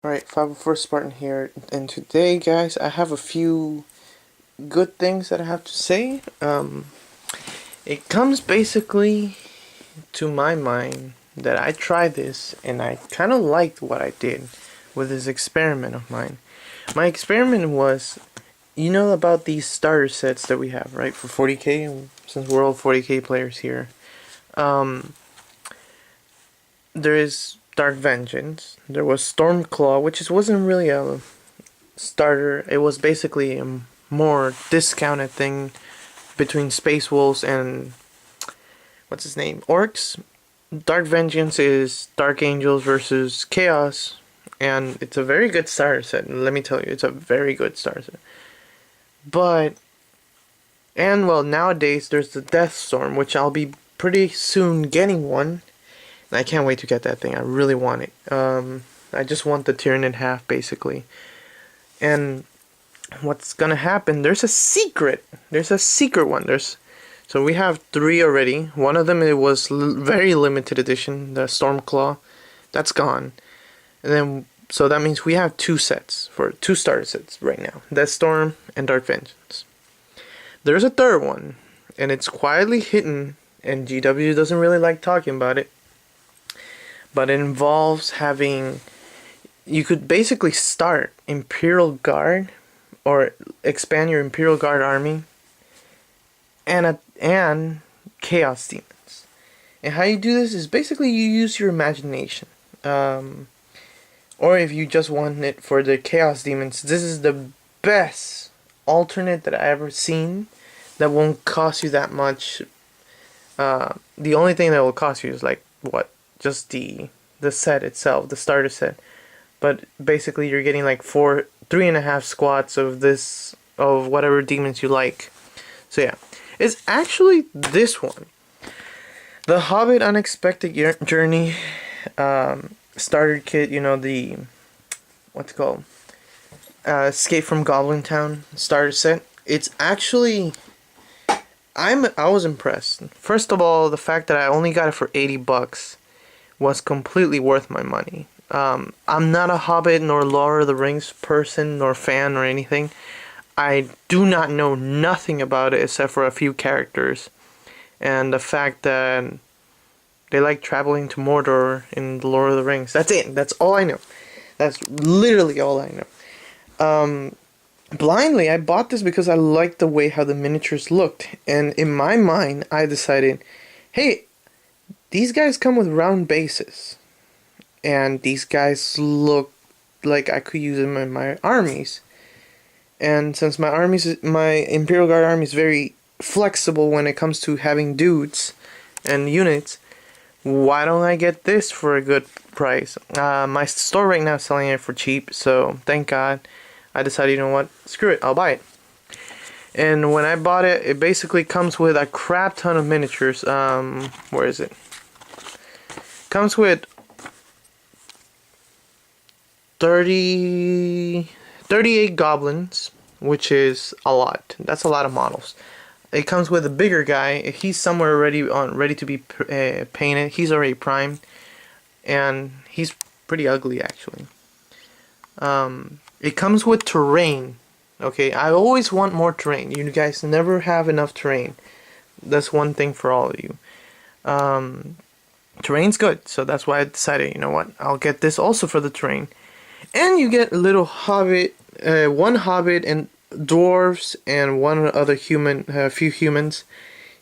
Alright, 504 Spartan here, and today, guys, I have a few good things that I have to say. It comes basically to my mind that I tried this, and I kind of liked what I did with this experiment of mine. My experiment was, you know about these starter sets that we have, right, for 40k, since we're all 40k players here. There is Dark Vengeance, there was Stormclaw, which wasn't really a starter. It was basically a more discounted thing between Space Wolves and what's his name? Orcs. Dark Vengeance is Dark Angels versus Chaos, and it's a very good starter set. Let me tell you, it's a very good starter set. But well, nowadays there's the Death Storm, which I'll be pretty soon getting one. And I can't wait to get that thing. I really want it. I just want the Tyranid half basically. And what's gonna happen, there's a secret one. So we have 3 already. One of them, it was very limited edition, the Stormclaw. That's gone. And then so that means we have 2 sets, for 2 starter sets right now, Death Storm and Dark Vengeance. There's a 3rd one, and it's quietly hidden, and GW doesn't really like talking about it, but it involves having, you could basically start Imperial Guard or expand your Imperial Guard army and Chaos Demons. And how you do this is basically you use your imagination. Or if you just want it for the Chaos Demons, this is the best alternate that I ever seen that won't cost you that much. The only thing that will cost you is like what? Just the set itself, the starter set. But basically you're getting like 3.5 squads of this, of whatever demons you like. So yeah, it's actually this one, the Hobbit Unexpected Journey starter kit. You know, the what's it called, Escape from Goblin Town starter set. It's actually, I was impressed. First of all, the fact that I only got it for $80 was completely worth my money. I'm not a Hobbit nor Lord of the Rings person nor fan or anything. I do not know nothing about it except for a few characters, and the fact that they like traveling to Mordor in the Lord of the Rings. That's it. That's all I know. That's literally all I know. Blindly, I bought this because I liked the way how the miniatures looked, and in my mind, I decided, hey, these guys come with round bases, and these guys look like I could use them in my armies. And since my Imperial Guard army is very flexible when it comes to having dudes and units, why don't I get this for a good price? My store right now is selling it for cheap, so thank God. I decided, you know what, screw it, I'll buy it. And when I bought it, it basically comes with a crap ton of miniatures. Where is it? Comes with 38 goblins, which is a lot. That's a lot of models. It comes with a bigger guy. He's somewhere ready to be painted. He's already primed, and he's pretty ugly actually. It comes with terrain. Okay, I always want more terrain. You guys never have enough terrain. That's one thing for all of you. Terrain's good, so that's why I decided, you know what, I'll get this also for the terrain. And you get a little hobbit, one hobbit and dwarves and one other human, a few humans.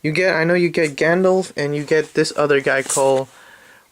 I know you get Gandalf, and you get this other guy called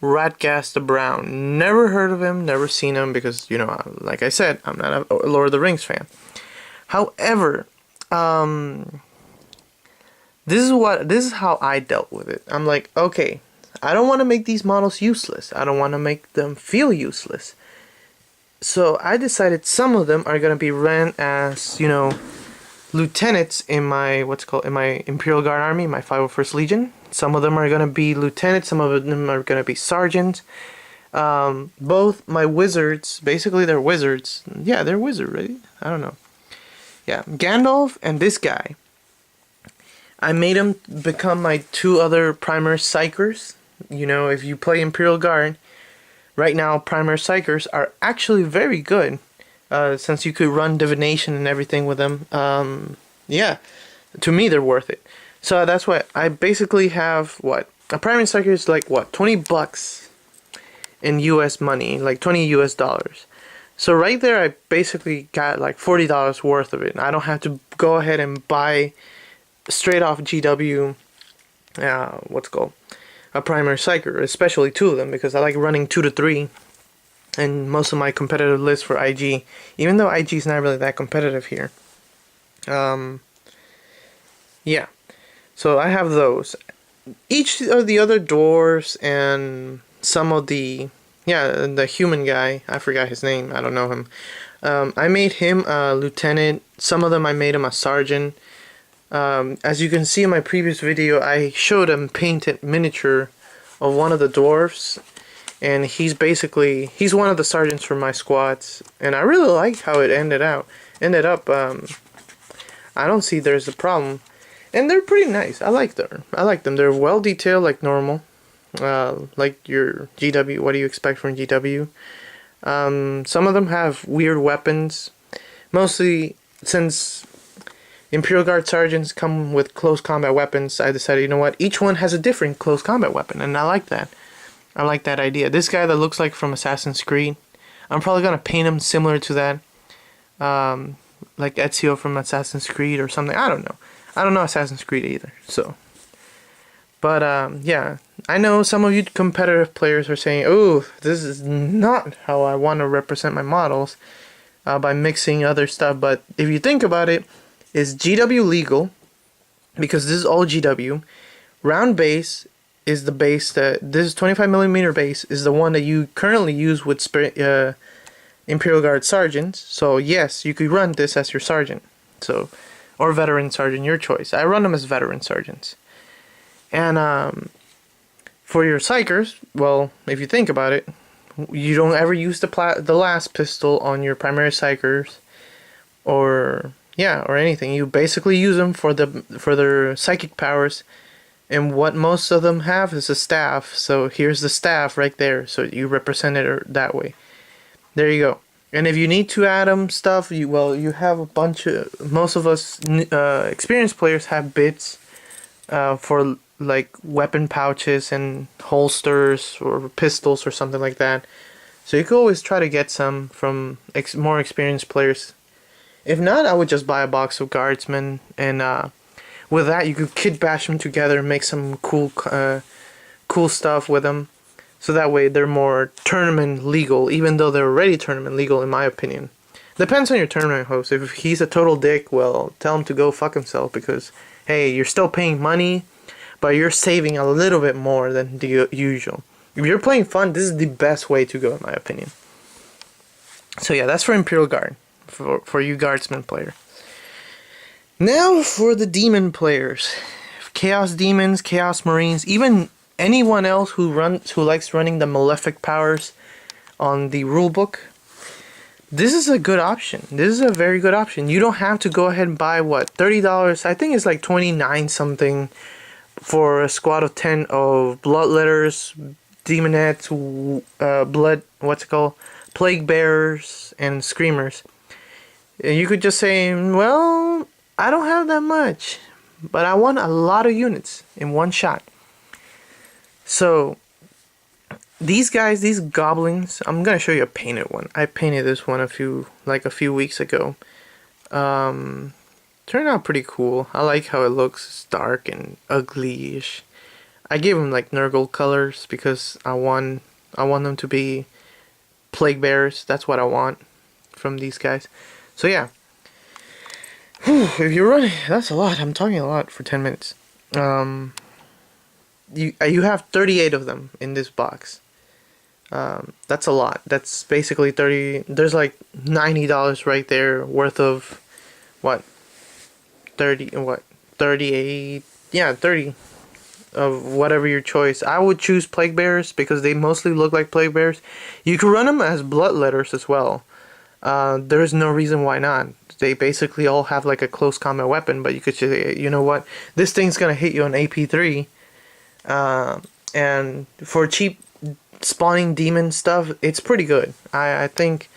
Radgast the Brown. Never heard of him, never seen him, because, you know, like I said, I'm not a Lord of the Rings fan. However, this is how I dealt with it. I'm like, okay, I don't want to make these models useless. I don't want to make them feel useless. So I decided some of them are gonna be ran as, you know, lieutenants in my in my Imperial Guard army, my 501st Legion. Some of them are gonna be lieutenants. Some of them are gonna be sergeants. Both my wizards, basically they're wizards. Yeah, they're wizard, right? I don't know. Yeah, Gandalf and this guy. I made them become my 2 other primary psykers. You know, if you play Imperial Guard, Right now, primary psykers are actually very good, since you could run divination and everything with them. Yeah, to me they're worth it. So that's why I basically have what a primary psyker is like what $20 in U.S. money, like 20 U.S. dollars. So right there, I basically got like $40 worth of it. I don't have to go ahead and buy straight off GW. What's it called? A primary psyker, especially two of them, because I like running 2 to 3. And most of my competitive lists for IG, even though IG is not really that competitive here. Yeah. So I have those. Each of the other dwarves and some of the human guy, I forgot his name, I don't know him. I made him a lieutenant. Some of them I made him a sergeant. As you can see in my previous video, I showed a painted miniature of one of the dwarves, and he's one of the sergeants for my squads, and I really like how it ended up. I don't see there's a problem, and they're pretty nice. I like them. They're well detailed, like normal, like your GW. What do you expect from GW? Some of them have weird weapons, mostly since Imperial Guard Sergeants come with close combat weapons. I decided, you know what, each one has a different close combat weapon, and I like that. I like that idea. This guy that looks like from Assassin's Creed, I'm probably going to paint him similar to that. Like Ezio from Assassin's Creed or something. I don't know. I don't know Assassin's Creed either, so. But, yeah. I know some of you competitive players are saying, oh, this is not how I want to represent my models, by mixing other stuff. But if you think about it, is GW legal? Because this is all GW. Round base is the base that this 25mm base is the one that you currently use with Imperial Guard sergeants. So yes, you could run this as your sergeant. So, or veteran sergeant, your choice. I run them as veteran sergeants. And for your psykers, well, if you think about it, you don't ever use the last pistol on your primary psykers, or anything. You basically use them for their psychic powers, and what most of them have is a staff. So here's the staff right there. So you represent it that way. There you go. And if you need to add them stuff, you have a bunch of. Most of us experienced players have bits for like weapon pouches and holsters or pistols or something like that. So you could always try to get some from more experienced players. If not, I would just buy a box of guardsmen, and with that you could kit bash them together and make some cool stuff with them. So that way they're more tournament legal, even though they're already tournament legal in my opinion. Depends on your tournament host. If he's a total dick, well, tell him to go fuck himself, because hey, you're still paying money, but you're saving a little bit more than the usual. If you're playing fun, this is the best way to go in my opinion. So yeah, that's for Imperial Guard. For you guardsmen player. Now for the demon players. Chaos demons, chaos marines, even anyone else who likes running the malefic powers on the rulebook. This is a good option. This is a very good option. You don't have to go ahead and buy what, $30. I think it's like 29 something for a squad of 10 of bloodletters, demonettes, plague bearers, and screamers. You could just say, well, I don't have that much, but I want a lot of units in one shot. So, these guys, these goblins, I'm going to show you a painted one. I painted this one a few weeks ago. Turned out pretty cool. I like how it looks. It's dark and ugly-ish. I gave them like Nurgle colors because I want them to be plague bearers. That's what I want from these guys. So yeah, if you're running, that's a lot. I'm talking a lot for 10 minutes. You have 38 of them in this box. That's a lot. That's basically 30. There's like $90 right there worth of what? 38. Yeah, 30 of whatever your choice. I would choose plague bearers because they mostly look like plague bearers. You can run them as bloodletters as well. There's no reason why not. They basically all have like a close combat weapon, but you could say, you know what, this thing's gonna hit you on AP3, and for cheap spawning demon stuff, it's pretty good. I think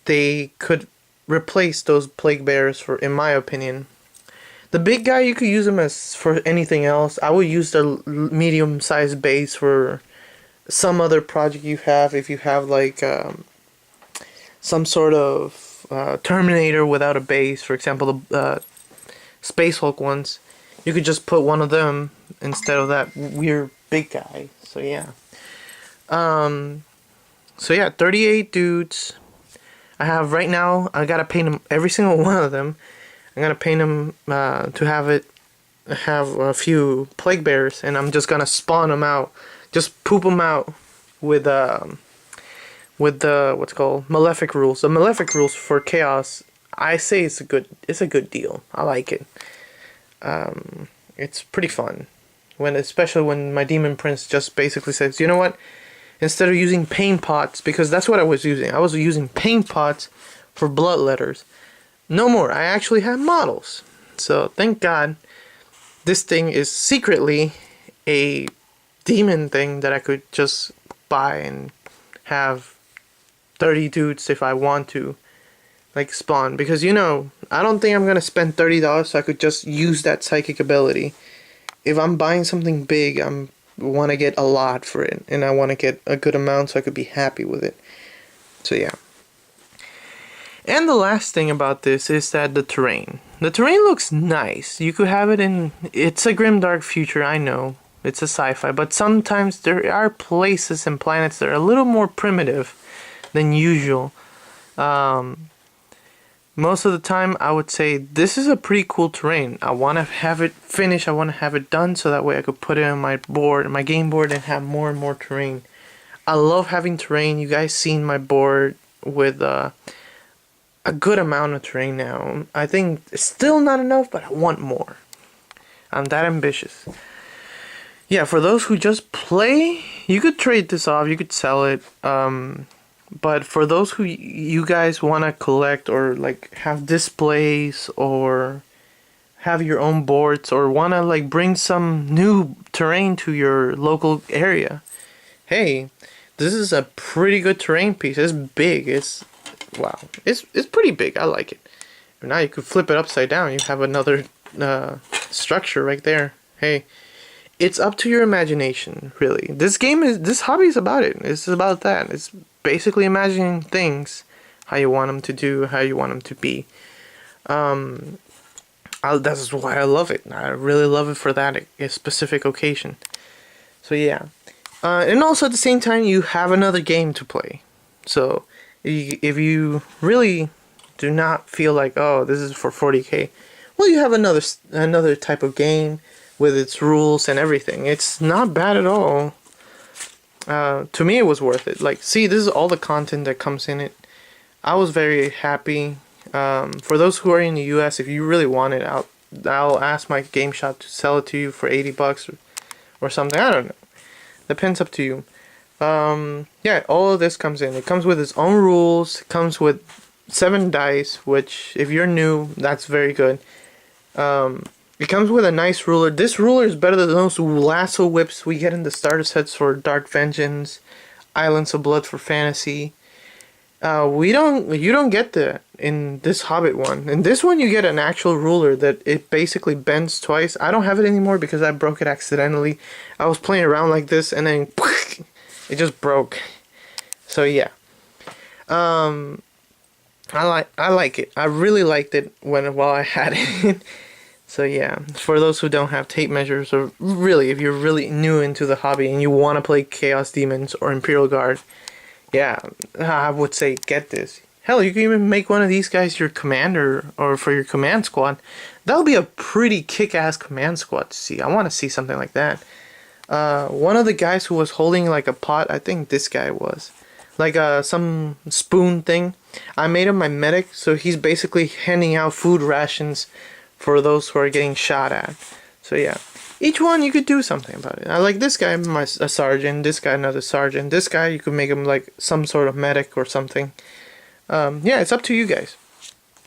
they could replace those plague bears for, in my opinion. The big guy, you could use him as for anything else. I would use the medium-sized base for some other project you have. If you have like some sort of Terminator without a base, for example, the Space Hulk ones, you could just put one of them instead of that weird big guy. So yeah. 38 dudes. I have right now, I gotta paint them, every single one of them. I'm gonna paint them to have a few plague bears, and I'm just gonna spawn them out, just poop them out with the what's called malefic rules. The malefic rules for chaos, I say it's a good deal. I like it. It's pretty fun especially when my demon prince just basically says, you know what? Instead of using paint pots, because that's what I was using. I was using paint pots for blood letters. No more. I actually have models. So thank God this thing is secretly a demon thing that I could just buy and have 30 dudes if I want to, like, spawn. Because, you know, I don't think I'm going to spend $30 so I could just use that psychic ability. If I'm buying something big, I want to get a lot for it, and I want to get a good amount so I could be happy with it. So yeah. And the last thing about this is that the terrain. The terrain looks nice. You could have it in... It's a grimdark future, I know. It's a sci-fi, but sometimes there are places and planets that are a little more primitive than usual. Most of the time, I would say this is a pretty cool terrain. I want to have it finished. I want to have it done so that way I could put it on my board, my game board, and have more and more terrain. I love having terrain. You guys seen my board with a good amount of terrain now. I think it's still not enough, but I want more. I'm that ambitious. Yeah, for those who just play, you could trade this off. You could sell it. But for those who you guys want to collect or like have displays or have your own boards or want to like bring some new terrain to your local area, hey, this is a pretty good terrain piece. It's big. Wow. It's pretty big. I like it. And now you could flip it upside down. You have another structure right there. Hey, it's up to your imagination, really. This hobby is about it. It's about that. It's basically imagining things, how you want them to do, how you want them to be. That's why I love it. I really love it for that specific occasion. So yeah. And also at the same time, you have another game to play. So if you really do not feel like, oh, this is for 40k, well, you have another type of game with its rules and everything. It's not bad at all. To me, it was worth it. Like, see, this is all the content that comes in it. I was very happy. For those who are in the US, if you really want it, I'll ask my game shop to sell it to you for $80 or something. I don't know. Depends up to you. Yeah, all of this comes in. It comes with its own rules. It comes with 7 dice, which, if you're new, that's very good. It comes with a nice ruler. This ruler is better than those lasso whips we get in the starter sets for Dark Vengeance, Islands of Blood for Fantasy. You don't get that in this Hobbit one. In this one, you get an actual ruler that it basically bends twice. I don't have it anymore because I broke it accidentally. I was playing around like this and then it just broke. So yeah. I like it. I really liked it while I had it. So yeah, for those who don't have tape measures, or really, if you're really new into the hobby and you want to play Chaos Demons or Imperial Guard, yeah, I would say get this. Hell, you can even make one of these guys your commander or for your command squad. That would be a pretty kick-ass command squad to see. I want to see something like that. One of the guys who was holding like a pot, I think this guy was, like some spoon thing. I made him my medic, so he's basically handing out food rations for those who are getting shot at. So yeah, each one you could do something about it. I like this guy, a sergeant. This guy, another sergeant. This guy, you could make him like some sort of medic or something. Yeah, it's up to you guys.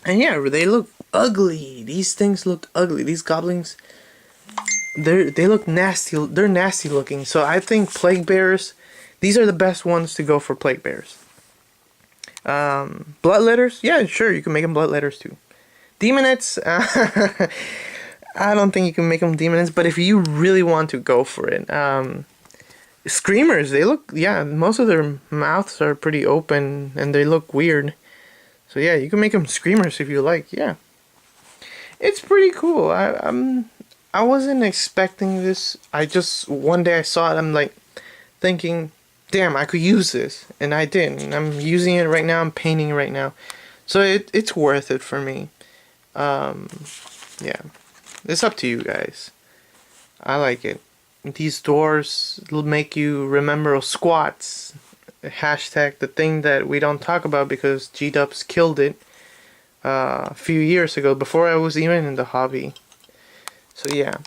And yeah, they look ugly. These things look ugly. These goblins, they look nasty. They're nasty looking. So I think plague bearers, These are the best ones to go for plague bears. Bloodletters, yeah, sure, you can make them bloodletters too. Demonettes, I don't think you can make them demonettes, but if you really want to, go for it. Screamers, they look, yeah, most of their mouths are pretty open and they look weird. So yeah, you can make them screamers if you like. Yeah, it's pretty cool. I wasn't expecting this. I just one day I saw it. I'm like thinking, damn, I could use this, and I did. And I'm using it right now. I'm painting right now, so it's worth it for me. Yeah, it's up to you guys. I like it. These doors will make you remember squats. Hashtag the thing that we don't talk about because G-Dubs killed it a few years ago before I was even in the hobby. So yeah.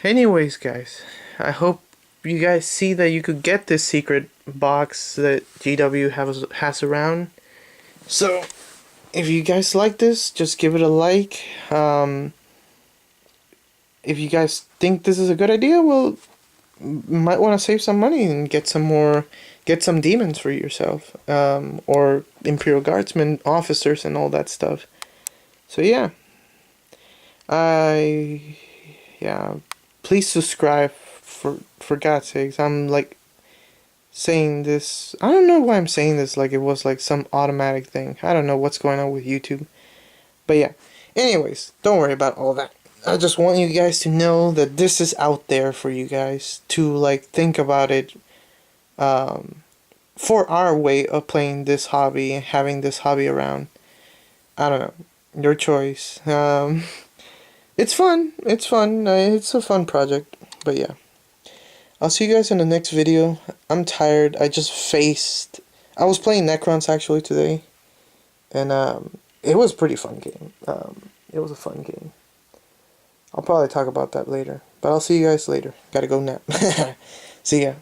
Anyways, guys, I hope you guys see that you could get this secret box that GW has around. So if you guys like this, just give it a like. If you guys think this is a good idea, well, might want to save some money and get some demons for yourself, or Imperial Guardsmen officers and all that stuff. So yeah, please subscribe for God's sakes. I'm like saying this. I don't know why I'm saying this like it was like some automatic thing. I don't know what's going on with YouTube, but yeah. Anyways, don't worry about all that. I just want you guys to know that this is out there for you guys to like think about it, for our way of playing this hobby and having this hobby around. I don't know, your choice. It's fun. It's fun. It's a fun project. But yeah, I'll see you guys in the next video. I'm tired. I was playing Necrons actually today, and it was a pretty fun game. It was a fun game. I'll probably talk about that later. But I'll see you guys later. Gotta go nap. See ya.